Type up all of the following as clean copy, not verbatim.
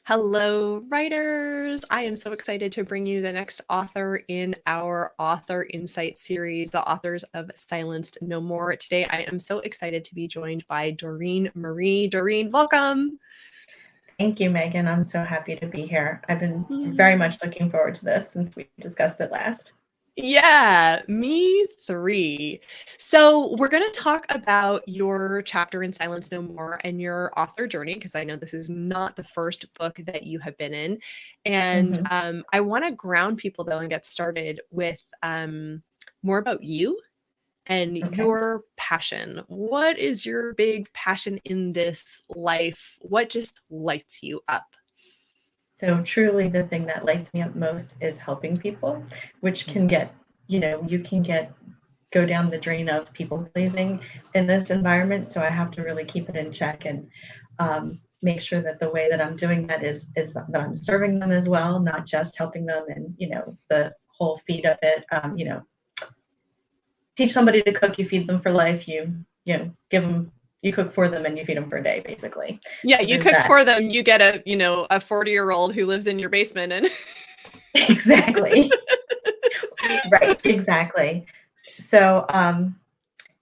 Hello, writers! I am so excited to bring you the next author in our Author Insight series, the authors of Silenced No More. Today, I am so excited to be joined by Doreen Marie. Doreen, welcome! Thank you, Megan. I'm so happy to be here. I've been very much looking forward to this since we discussed it last. Yeah, me three. So we're going to talk about your chapter in Silence No More and your author journey, because I know this is not the first book that you have been in. And I want to ground people, though, and get started with more about you and your passion. What is your big passion in this life? What just lights you up? So truly the thing that lights me up most is helping people, which can get, you can go down the drain of people pleasing in this environment. So I have to really keep it in check and make sure that the way that I'm doing that is that I'm serving them as well, not just helping them and, the whole feed of it, teach somebody to cook, you feed them for life, give them, you cook for them and you feed them for a day, basically. Yeah, So you cook for them, you get a 40-year-old who lives in your basement and exactly. Right, exactly. So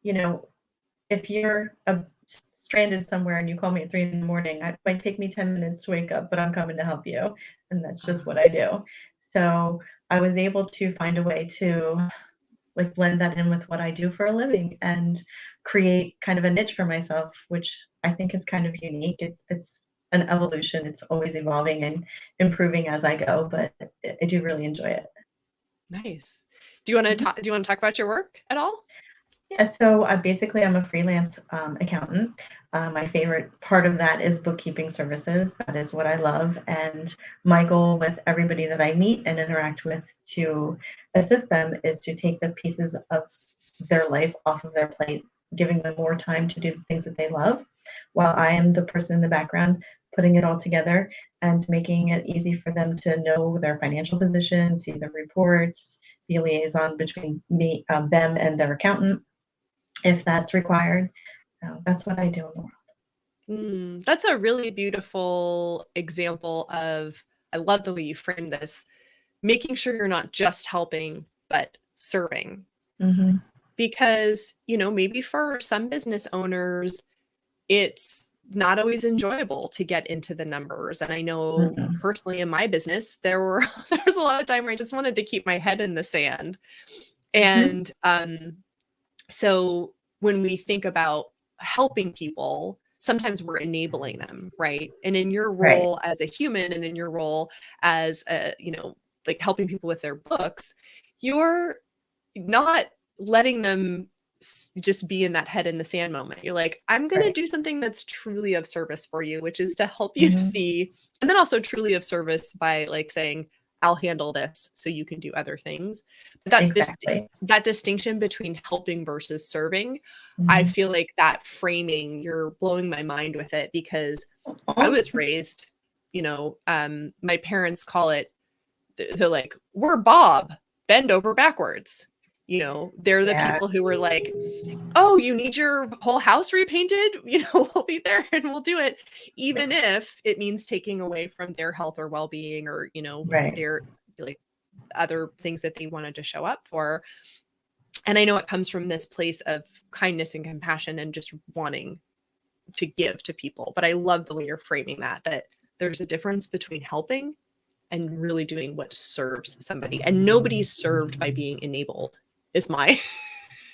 if you're stranded somewhere and you call me at 3 a.m, it might take me 10 minutes to wake up, but I'm coming to help you. And that's just what I do. So I was able to find a way to blend that in with what I do for a living and create kind of a niche for myself, which I think is kind of unique. It's an evolution. It's always evolving and improving as I go, but I do really enjoy it. Nice. Do you want to talk about your work at all? Yeah, so basically I'm a freelance accountant. My favorite part of that is bookkeeping services. That is what I love. And my goal with everybody that I meet and interact with to assist them is to take the pieces of their life off of their plate, giving them more time to do the things that they love, while I am the person in the background putting it all together and making it easy for them to know their financial position, see their reports, be a liaison between them and their accountant if that's required. So that's what I do in the world. That's a really beautiful example of, I love the way you frame this, making sure you're not just helping, but serving. Because, maybe for some business owners, it's not always enjoyable to get into the numbers. And I know personally in my business, there was a lot of time where I just wanted to keep my head in the sand. And so when we think about helping people, sometimes we're enabling them, right? And in your role as a human and in your role as helping people with their books, you're not letting them just be in that head in the sand moment. You're like, I'm going to do something that's truly of service for you, which is to help you see, and then also truly of service by saying, I'll handle this so you can do other things. But that's that distinction between helping versus serving. I feel like that framing, you're blowing my mind with it, because I was raised, my parents call it, they're like, we're Bob, bend over backwards. They're the people who were like, oh, you need your whole house repainted? We'll be there and we'll do it, even if it means taking away from their health or well-being or, their other things that they wanted to show up for. And I know it comes from this place of kindness and compassion and just wanting to give to people. But I love the way you're framing that there's a difference between helping and really doing what serves somebody. And nobody's served by being enabled, is my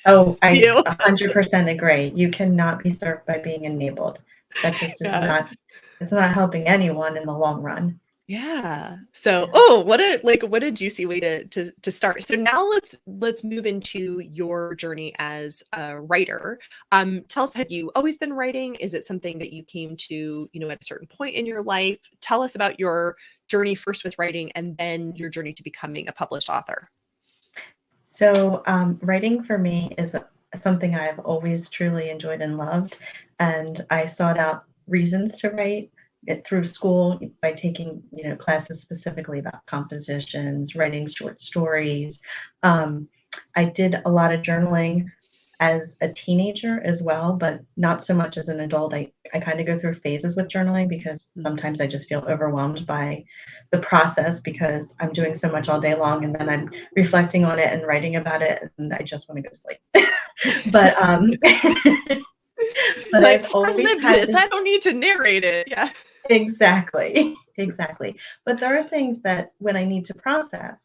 Oh, I 100% agree. You cannot be served by being enabled. That just is it's not helping anyone in the long run. Yeah. So, what a juicy way to start. So now let's move into your journey as a writer. Tell us, have you always been writing? Is it something that you came to, at a certain point in your life? Tell us about your journey first with writing and then your journey to becoming a published author. So, writing for me is something I've always truly enjoyed and loved. And I sought out reasons to write it through school by taking, classes specifically about compositions, writing short stories. I did a lot of journaling as a teenager as well, but not so much as an adult. I kind of go through phases with journaling because sometimes I just feel overwhelmed by the process because I'm doing so much all day long, and then I'm reflecting on it and writing about it, and I just want to go to sleep. But but like, I've I always lived had this. I don't need to narrate it. Yeah. exactly. But there are things that when I need to process,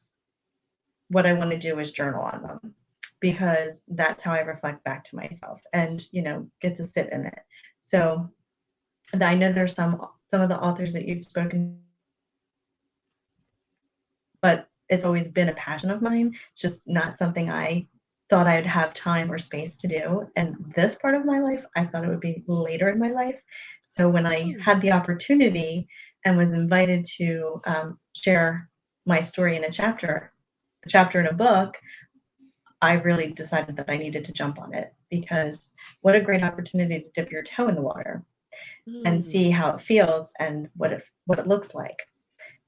what I want to do is journal on them because that's how I reflect back to myself and, get to sit in it. So I know there's some of the authors that you've spoken, but it's always been a passion of mine, just not something I thought I'd have time or space to do. And this part of my life, I thought it would be later in my life. So when I had the opportunity and was invited to share my story in a chapter in a book, I really decided that I needed to jump on it because what a great opportunity to dip your toe in the water and see how it feels and what it looks like.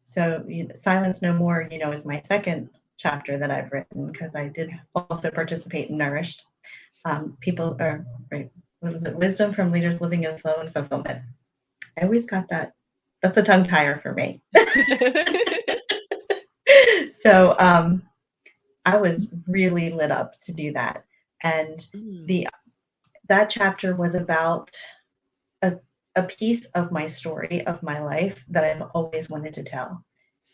So Silence No More, is my second chapter that I've written because I did also participate in Nourished. People are, right, what was it? Wisdom from Leaders Living in Flow and Fulfillment. I always got that. That's a tongue tire for me. So I was really lit up to do that. And that chapter was about a piece of my story, of my life that I've always wanted to tell.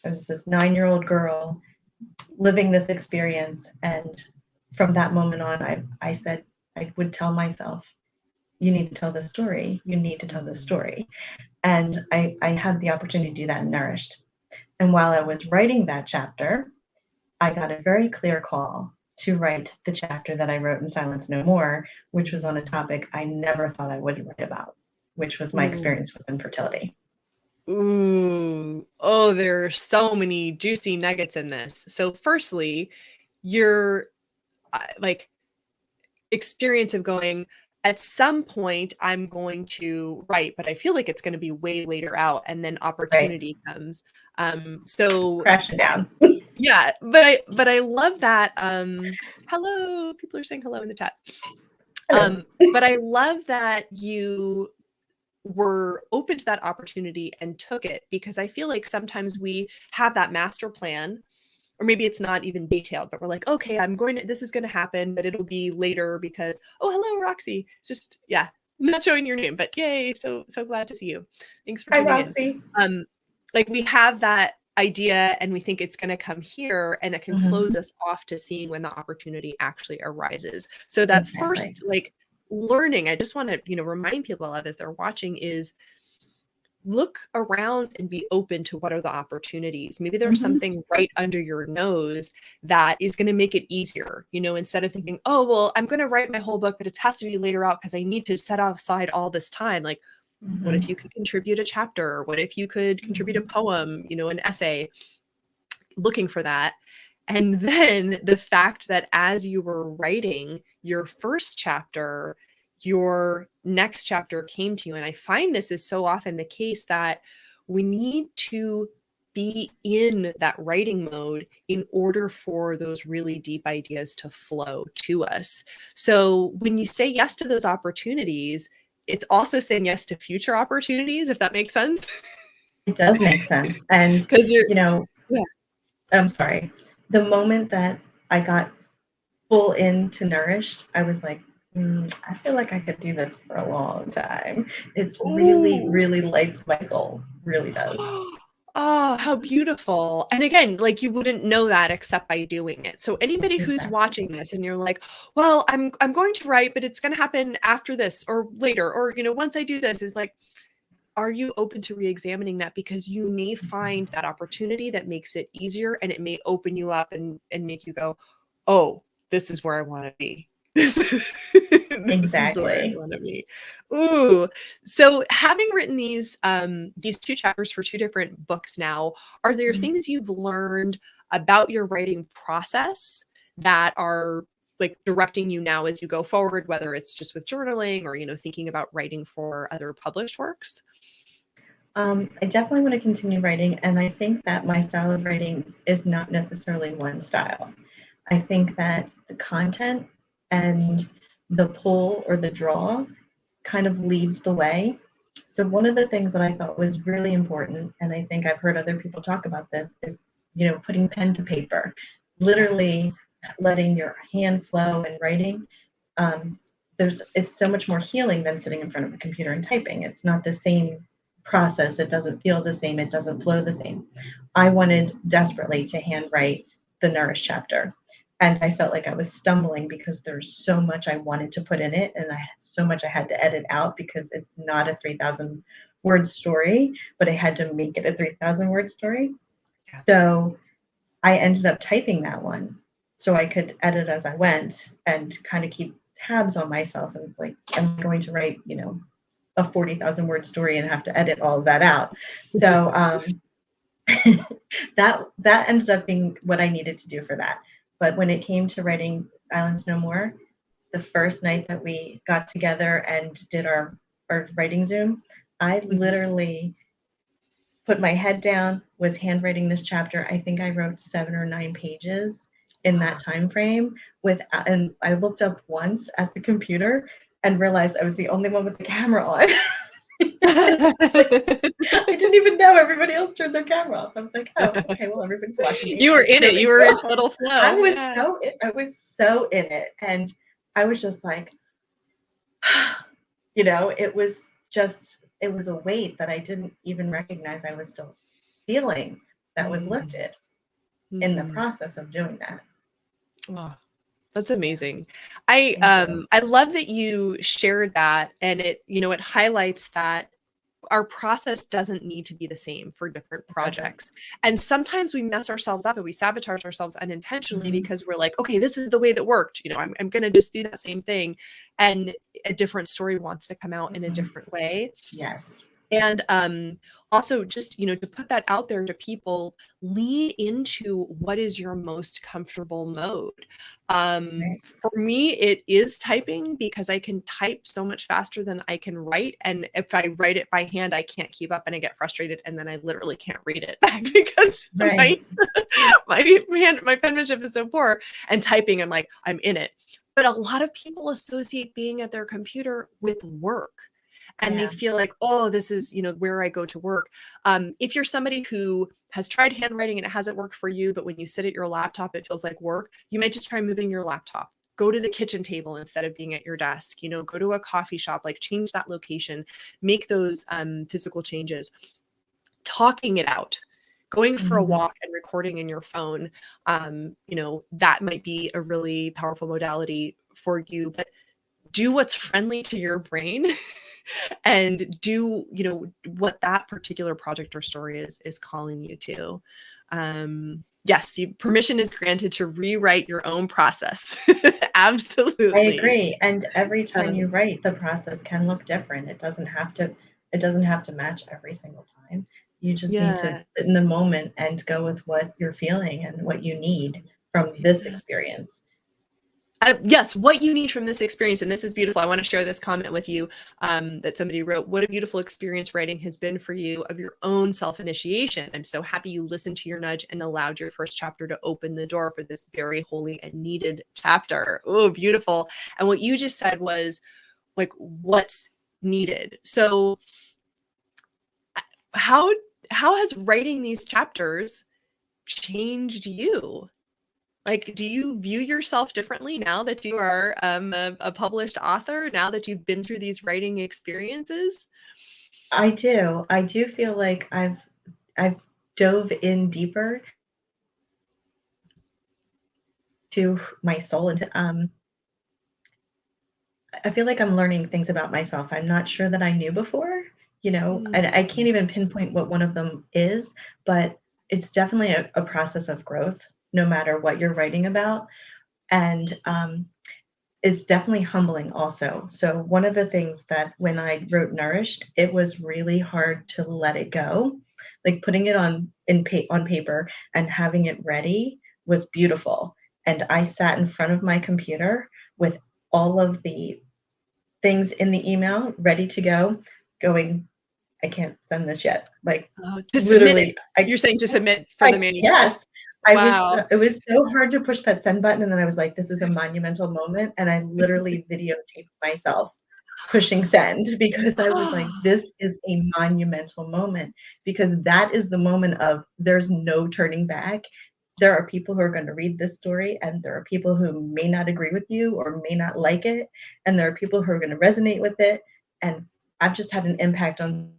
I was this 9-year-old girl living this experience. And from that moment on, I said, I would tell myself, you need to tell this story. You need to tell this story. And I had the opportunity to do that in Nourished. And while I was writing that chapter, I got a very clear call to write the chapter that I wrote in Silence No More, which was on a topic I never thought I would write about, which was my experience with infertility. Ooh. Oh, there are so many juicy nuggets in this. So firstly, your like experience of going, at some point I'm going to write, but I feel like it's going to be way later out, and then opportunity comes. So crashing down. Yeah, but I love that. Hello, people are saying hello in the chat. But I love that you were open to that opportunity and took it, because I feel like sometimes we have that master plan, or maybe it's not even detailed, but we're like, okay, this is going to happen, but it'll be later because, oh, hello, Roxy. It's just, yeah, not showing your name, but yay. So glad to see you. Thanks for tuning in. Like, we have that idea and we think it's going to come here, and it can close us off to seeing when the opportunity actually arises. So that first, like, learning, I just want to, remind people of as they're watching, is look around and be open to what are the opportunities. Maybe there's something right under your nose that is going to make it easier, instead of thinking, oh, well, I'm going to write my whole book, but it has to be later out because I need to set aside all this time. Like, what if you could contribute a chapter? What if you could contribute a poem, an essay? Looking for that. And then the fact that as you were writing your first chapter, your next chapter came to you. And I find this is so often the case, that we need to be in that writing mode in order for those really deep ideas to flow to us. So when you say yes to those opportunities, it's also saying yes to future opportunities, if that makes sense. It does make sense. And because I'm sorry, the moment that I got full into Nourished, I was like, I feel like I could do this for a long time. It's really, really lights my soul. Really does. Oh, how beautiful. And again, like, you wouldn't know that except by doing it. So anybody who's watching this and you're like, well, I'm going to write, but it's going to happen after this or later, or, once I do this, it's like, are you open to re-examining that? Because you may find that opportunity that makes it easier, and it may open you up and make you go, oh, this is where I want to be. This is where I want to be. Ooh. So having written these two chapters for two different books now, are there things you've learned about your writing process that are like directing you now as you go forward, whether it's just with journaling or, thinking about writing for other published works? I definitely want to continue writing, and I think that my style of writing is not necessarily one style. I think that the content and the pull or the draw kind of leads the way. So one of the things that I thought was really important, and I think I've heard other people talk about this, is, putting pen to paper, literally letting your hand flow and writing. It's so much more healing than sitting in front of a computer and typing. It's not the same process. It doesn't feel the same. It doesn't flow the same. I wanted desperately to handwrite the Nourish chapter. And I felt like I was stumbling because there's so much I wanted to put in it, and so much I had to edit out because it's not a 3,000 word story, but I had to make it a 3,000 word story. Yeah. So I ended up typing that one so I could edit as I went and kind of keep tabs on myself. And it's like, I'm going to write, a 40,000 word story and have to edit all of that out. So that ended up being what I needed to do for that. But when it came to writing Silence No More, the first night that we got together and did our writing Zoom, I literally put my head down, was handwriting this chapter. I think I wrote 7 or 9 pages in that time frame and I looked up once at the computer and realized I was the only one with the camera on. I didn't even know everybody else turned their camera off. I was like, oh, okay, well, everybody's watching me. You were in it. You were in total flow. I was so in it. And I was just like, it was a weight that I didn't even recognize I was still feeling that was lifted in the process of doing that. Oh, that's amazing. I love that you shared that, and it highlights that our process doesn't need to be the same for different projects. And sometimes we mess ourselves up and we sabotage ourselves unintentionally because we're like, okay, this is the way that worked. I'm going to just do that same thing. And a different story wants to come out in a different way. Yes. And also just, to put that out there to people, lean into what is your most comfortable mode. For me, it is typing because I can type so much faster than I can write. And if I write it by hand, I can't keep up and I get frustrated. And then I literally can't read it back because my penmanship is so poor. And typing, I'm like, I'm in it. But a lot of people associate being at their computer with work. And they feel like, oh, this is, where I go to work. If you're somebody who has tried handwriting and it hasn't worked for you, but when you sit at your laptop, it feels like work, you might just try moving your laptop. Go to the kitchen table instead of being at your desk, go to a coffee shop, like change that location, make those physical changes. Talking it out, going for a walk and recording in your phone, that might be a really powerful modality for you. But do what's friendly to your brain and do, what that particular project or story is calling you to. Yes, permission is granted to rewrite your own process. Absolutely. I agree. And every time you write, the process can look different. It doesn't have to match every single time. You just need to sit in the moment and go with what you're feeling and what you need from this experience. Yes, what you need from this experience. And this is beautiful. I want to share this comment with you that somebody wrote. What a beautiful experience writing has been for you of your own self-initiation. I'm so happy you listened to your nudge and allowed your first chapter to open the door for this very holy and needed chapter. Oh, beautiful. And what you just said was like, what's needed. So how has writing these chapters changed you? Like, do you view yourself differently now that you are a published author, now that you've been through these writing experiences? I do. I do feel like I've dove in deeper to my soul. And I feel like I'm learning things about myself I'm not sure that I knew before, and I can't even pinpoint what one of them is, but it's definitely a process of growth, no matter what you're writing about. And it's definitely humbling also. So one of the things that when I wrote Nourished, it was really hard to let it go. Like putting it on paper and having it ready was beautiful. And I sat in front of my computer with all of the things in the email ready to go, going, I can't send this yet. Like to literally, you're saying to submit for the manuscript. Yes. Wow. It was so hard to push that send button, and then I was like, "This is a monumental moment," and I literally videotaped myself pushing send because I was like, "This is a monumental moment," because that is the moment of there's no turning back. There are people who are gonna read this story, and there are people who may not agree with you or may not like it, and there are people who are gonna resonate with it, and I've just had an impact on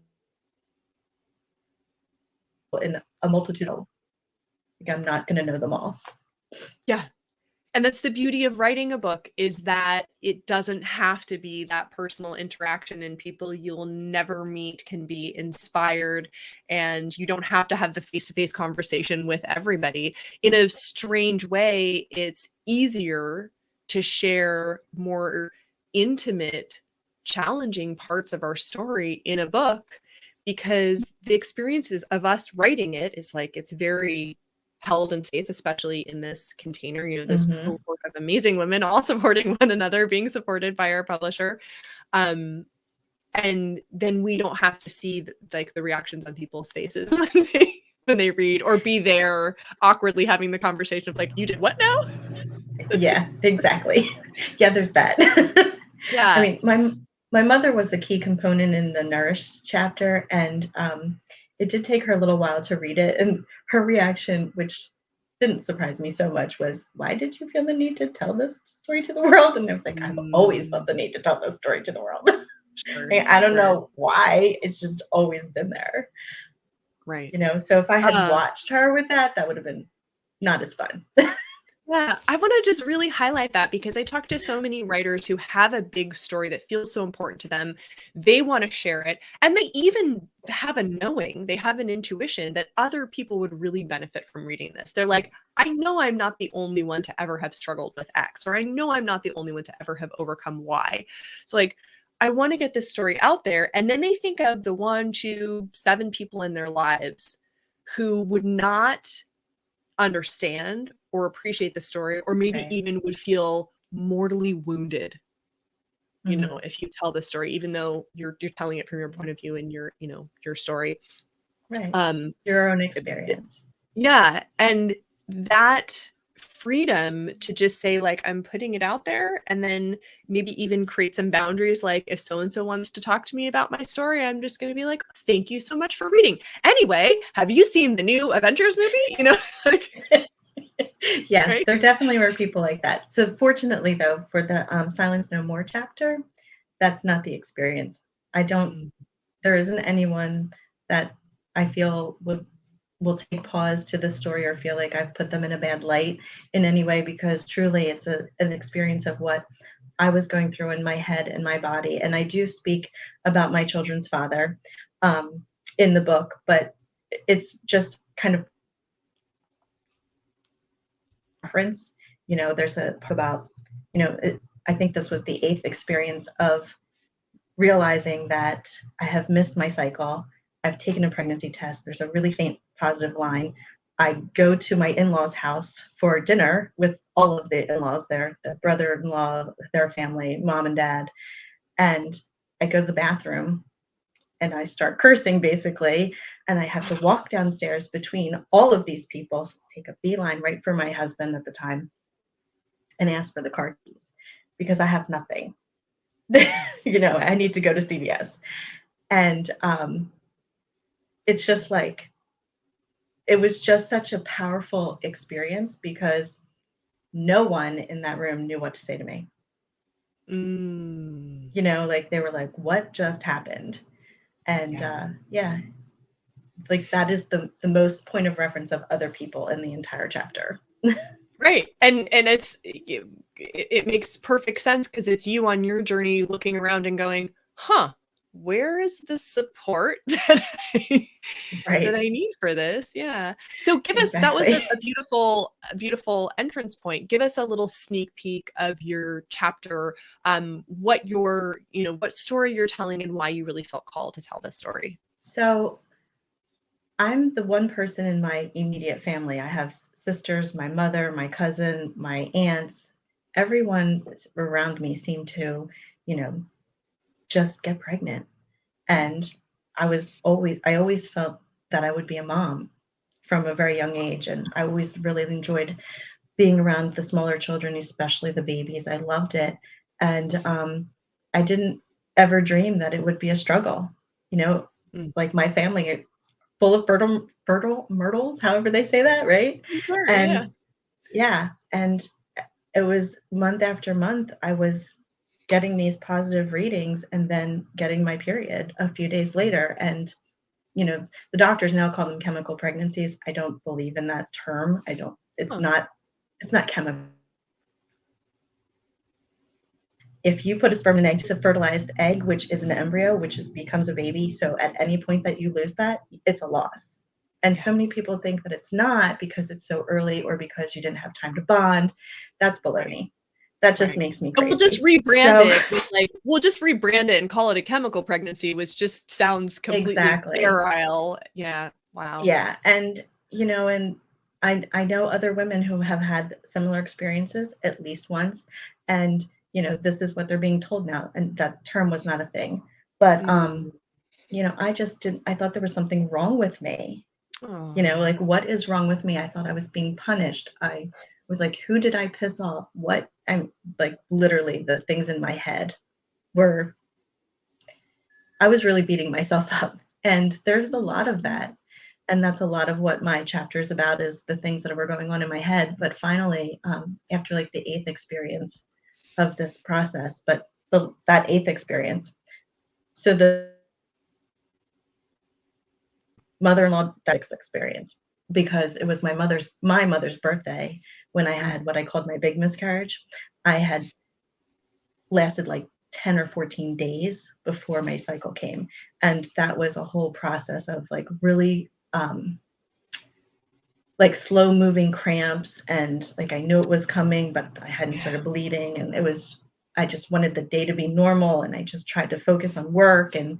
in a multitude of like, I'm not gonna know them all. Yeah. And that's the beauty of writing a book is that it doesn't have to be that personal interaction, and people you'll never meet can be inspired, and you don't have to have the face-to-face conversation with everybody. In a strange way, it's easier to share more intimate, challenging parts of our story in a book because the experiences of us writing it is like it's very held and safe, especially in this container, this cohort of amazing women all supporting one another, being supported by our publisher. And then we don't have to see like the reactions on people's faces when they read or be there awkwardly having the conversation of like, you did what now? Yeah, exactly. Yeah, there's that. Yeah. I mean, my mother was a key component in the Nourished chapter, and it did take her a little while to read it. And her reaction, which didn't surprise me so much, was, "Why did you feel the need to tell this story to the world?" And I was like, "I've always felt the need to tell this story to the world." Sure, I don't sure. know why. It's just always been there. Right. So if I had watched her with that, that would have been not as fun. Yeah, I want to just really highlight that because I talk to so many writers who have a big story that feels so important to them. They want to share it, and they even have a knowing, they have an intuition that other people would really benefit from reading this. They're like, I know I'm not the only one to ever have struggled with X, or I know I'm not the only one to ever have overcome Y. So, like, I want to get this story out there. And then they think of the 1, 2, 7 people in their lives who would not understand or appreciate the story, or maybe Right. even would feel mortally wounded, if you tell the story, even though you're telling it from your point of view and your story. Right. Um, Your own experience. yeah, and that freedom to just say like I'm putting it out there, and then maybe even create some boundaries, like if so and so wants to talk to me about my story, I'm just going to be like, thank you so much for reading. Anyway, have you seen the new Avengers movie? Like, Yes, right? there definitely were people like that. So fortunately, though, for the Silence No More chapter, that's not the experience. I don't. Mm. There isn't anyone that I feel will take pause to the story or feel like I've put them in a bad light in any way, because truly it's an experience of what I was going through in my head and my body. And I do speak about my children's father in the book, but it's just kind of reference. There's a about, I think this was the 8th experience of realizing that I have missed my cycle. I've taken a pregnancy test. There's a really faint positive line. I go to my in-laws' house for dinner with all of the in-laws there, the brother-in-law, their family, mom and dad. And I go to the bathroom and I start cursing basically. And I have to walk downstairs between all of these people, take a beeline right for my husband at the time, and ask for the car keys because I have nothing. I need to go to CVS. And it's just like, it was just such a powerful experience because no one in that room knew what to say to me. Mm. Like they were like, what just happened? And yeah, like that is the most point of reference of other people in the entire chapter. Right. And it makes perfect sense because it's you on your journey looking around and going, huh, where is the support that Right. I need for this? Yeah. So give us, that was Exactly. a beautiful entrance point. Give us a little sneak peek of your chapter, what what story you're telling and why you really felt called to tell this story. So I'm the one person in my immediate family. I have sisters, my mother, my cousin, my aunts. Everyone around me seemed to, you know, just get pregnant. And I always felt that I would be a mom. from a very young age. And I always really enjoyed being around the smaller children, especially the babies. I loved it. And I didn't ever dream that it would be a struggle. Like my family, full of fertile myrtles, however they say that, right? Sure, And and it was month after month, I was getting these positive readings and then getting my period a few days later. And the doctors now call them chemical pregnancies. I don't believe in that term. It's not chemical. If you put a sperm and egg, it's a fertilized egg, which is an embryo, becomes a baby. So at any point that you lose that, it's a loss. And so many people think that it's not because it's so early or because you didn't have time to bond. That's baloney. Right. That just makes me crazy. We'll just rebrand it. We'll just rebrand it and call it a chemical pregnancy, which just sounds completely sterile. Yeah. Wow. Yeah. And, and I know other women who have had similar experiences at least once. And, this is what they're being told now. And that term was not a thing. But, I just didn't, I thought there was something wrong with me. Oh. Like, what is wrong with me? I thought I was being punished. I was like, who did I piss off? What? I'm like, literally the things in my head were, I was really beating myself up. And there's a lot of that. And that's a lot of what my chapter is about, is the things that were going on in my head. But finally, after like the 8th experience of this process, that 8th experience, so the mother-in-law, that 6th experience, because it was my mother's birthday when I had what I called my big miscarriage. I had lasted like 10 or 14 days before my cycle came. And that was a whole process of like really like slow moving cramps. And like, I knew it was coming, but I hadn't started bleeding. And I just wanted the day to be normal. And I just tried to focus on work and,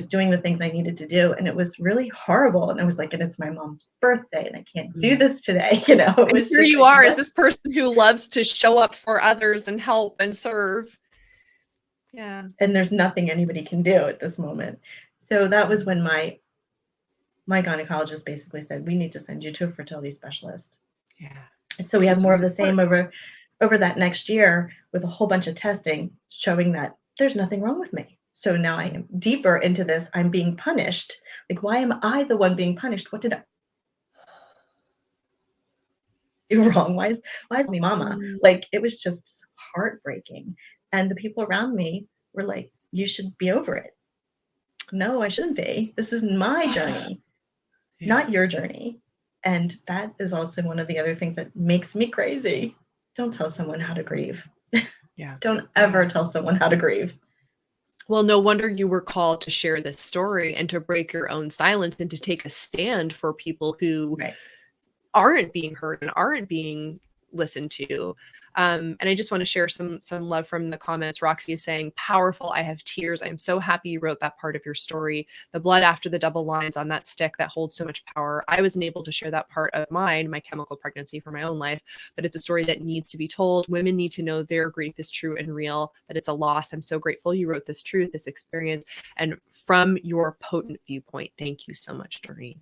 doing the things I needed to do. And it was really horrible. And I was like, and it's my mom's birthday and I can't do this today. And here you are as this person who loves to show up for others and help and serve. Yeah. And there's nothing anybody can do at this moment. So that was when my gynecologist basically said, we need to send you to a fertility specialist. Yeah. So we have more of the same over that next year with a whole bunch of testing showing that there's nothing wrong with me. So now I am deeper into this. I'm being punished. Like, why am I the one being punished? What did I do wrong? Why is me mama? Like, it was just heartbreaking. And the people around me were like, you should be over it. No, I shouldn't be. This is my journey, not your journey. And that is also one of the other things that makes me crazy. Don't tell someone how to grieve. Yeah. Don't ever tell someone how to grieve. Well, no wonder you were called to share this story and to break your own silence and to take a stand for people who aren't being heard and aren't being listened to. And I just want to share some love from the comments. Roxy is saying, powerful. I have tears. I'm so happy you wrote that part of your story. The blood after the double lines on that stick that holds so much power. I wasn't able to share that part of mine, my chemical pregnancy, for my own life, but it's a story that needs to be told. Women need to know their grief is true and real, that it's a loss. I'm so grateful you wrote this truth, this experience, and from your potent viewpoint. Thank you so much, Doreen.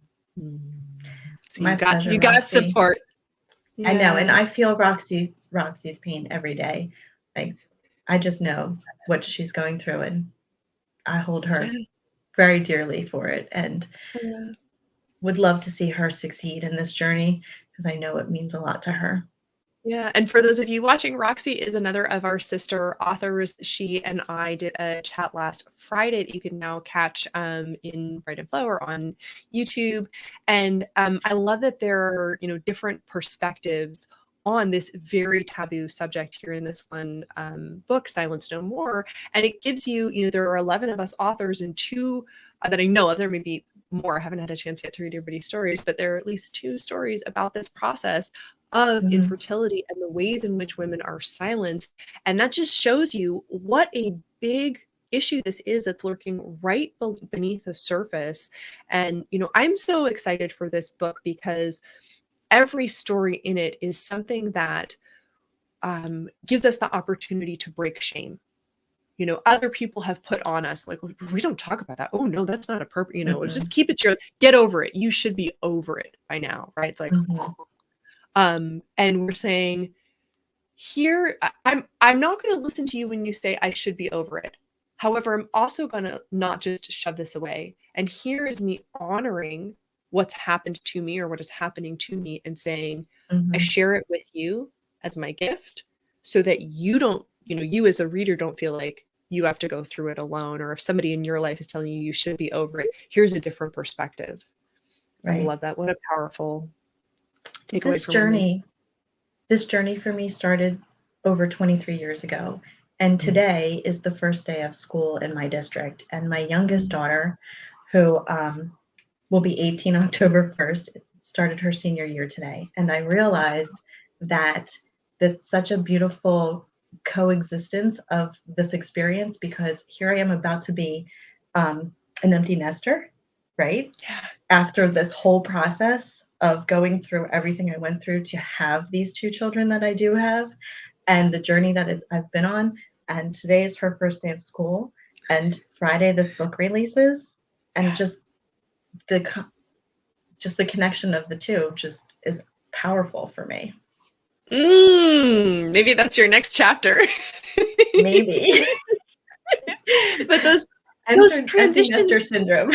So you got support. Yeah. I know, and I feel Roxy's pain every day. Like, I just know what she's going through, and I hold her very dearly for it, and would love to see her succeed in this journey because I know it means a lot to her. Yeah, and for those of you watching, Roxy is another of our sister authors. She and I did a chat last Friday that you can now catch in Bright and Flow or on YouTube. And I love that there are, different perspectives on this very taboo subject here in this one book, Silence No More. And it gives you, there are 11 of us authors and 2 that I know of. There may be more. I haven't had a chance yet to read everybody's stories, but there are at least 2 stories about this process of infertility and the ways in which women are silenced. And that just shows you what a big issue this is that's lurking right beneath the surface. And, I'm so excited for this book because every story in it is something that gives us the opportunity to break shame. other people have put on us, like, we don't talk about that. Oh no, that's not appropriate. Just keep it get over it. You should be over it by now, right? It's like, and we're saying here, I'm not going to listen to you when you say I should be over it. However, I'm also going to not just shove this away. And here is me honoring what's happened to me or what is happening to me and saying, I share it with you as my gift so that you don't, you as the reader don't feel like you have to go through it alone. Or if somebody in your life is telling you should be over it, here's a different perspective. Right. I love that. What a powerful takeaway for women. This journey for me started over 23 years ago. And today is the first day of school in my district. And my youngest daughter, who will be 18 October 1st, started her senior year today. And I realized that that's such a beautiful coexistence of this experience, because here I am about to be an empty nester, right? Yeah. After this whole process of going through everything I went through to have these two children that I do have, and the journey that I've been on. And today is her first day of school, and Friday this book releases, and just the connection of the two just is powerful for me. Maybe that's your next chapter. Maybe. But those transitions syndrome.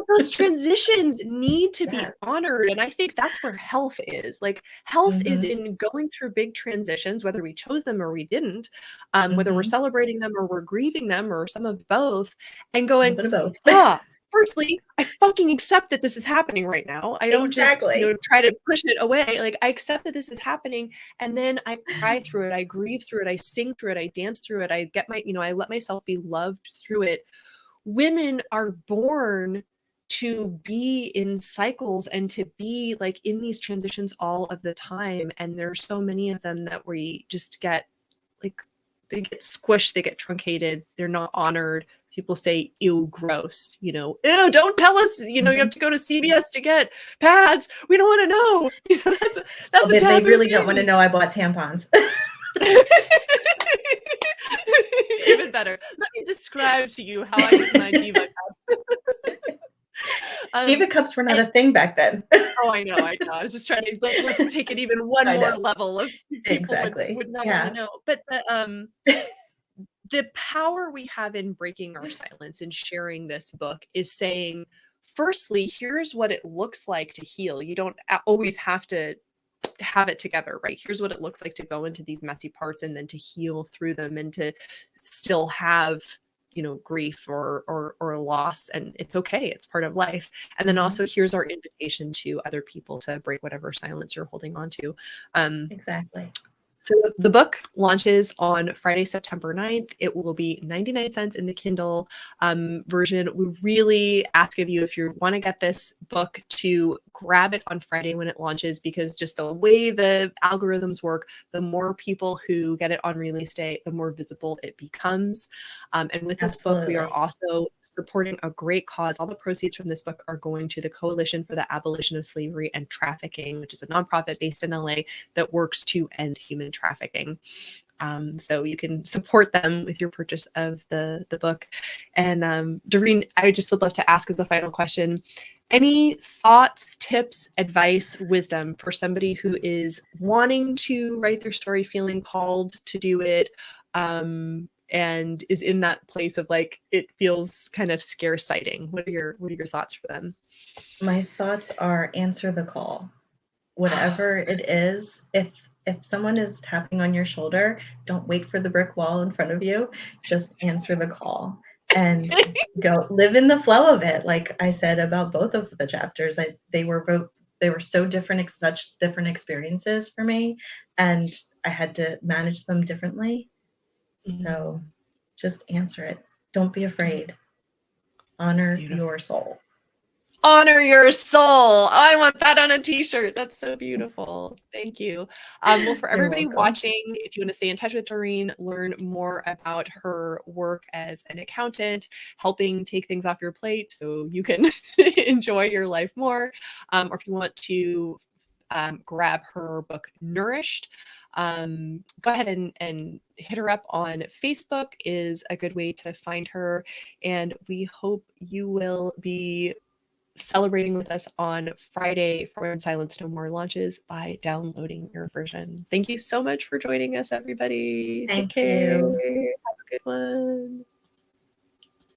Those transitions need to be honored. And I think that's where health is. Like, health is in going through big transitions, whether we chose them or we didn't, whether we're celebrating them or we're grieving them or some of both, and going, a bit of both. Firstly, I fucking accept that this is happening right now. I don't just try to push it away. Like, I accept that this is happening, and then I cry through it, I grieve through it, I sing through it, I dance through it, I get my, I let myself be loved through it. Women are born to be in cycles and to be like in these transitions all of the time. And there's so many of them that we just get like, they get squished, they get truncated, they're not honored. People say, ew, gross, ew, don't tell us, you have to go to CVS to get pads. We don't want to know. That's a taboo they really thing. Don't want to know I bought tampons. Even better. Let me describe to you how I use my Diva cup. Diva cups were not a thing back then. Oh, I know. I was just trying to let's take it even one more level of people would not want to know. But the power we have in breaking our silence and sharing this book is saying, firstly, here's what it looks like to heal. You don't always have to have it together, right? Here's what it looks like to go into these messy parts and then to heal through them and to still have, grief or loss, and it's okay. It's part of life. And then also here's our invitation to other people to break whatever silence you're holding on to. Exactly. So the book launches on Friday, September 9th. It will be 99 cents in the Kindle version. We really ask of you, if you want to get this book, to grab it on Friday when it launches, because just the way the algorithms work, the more people who get it on release day, the more visible it becomes. And with this book, we are also supporting a great cause. All the proceeds from this book are going to the Coalition for the Abolition of Slavery and Trafficking, which is a nonprofit based in LA that works to end human trafficking. So you can support them with your purchase of the book. And Doreen, I just would love to ask as a final question, any thoughts, tips, advice, wisdom for somebody who is wanting to write their story, feeling called to do it, and is in that place of like, it feels kind of scare-sighting? What are your thoughts for them? My thoughts are, answer the call. Whatever it is, if someone is tapping on your shoulder, don't wait for the brick wall in front of you. Just answer the call and go live in the flow of it. Like I said about both of the chapters, they were so different, such different experiences for me, and I had to manage them differently. So just answer it. Don't be afraid. Honor your soul. Honor your soul. I want that on a t-shirt. That's so beautiful. Thank you. Well, for everybody watching, if you want to stay in touch with Doreen, learn more about her work as an accountant, helping take things off your plate so you can enjoy your life more, or if you want to grab her book Nourished, go ahead and hit her up on Facebook is a good way to find her. And we hope you will be celebrating with us on Friday for When Silence No More launches by downloading your version. Thank you so much for joining us, everybody. Take care. Have a good one.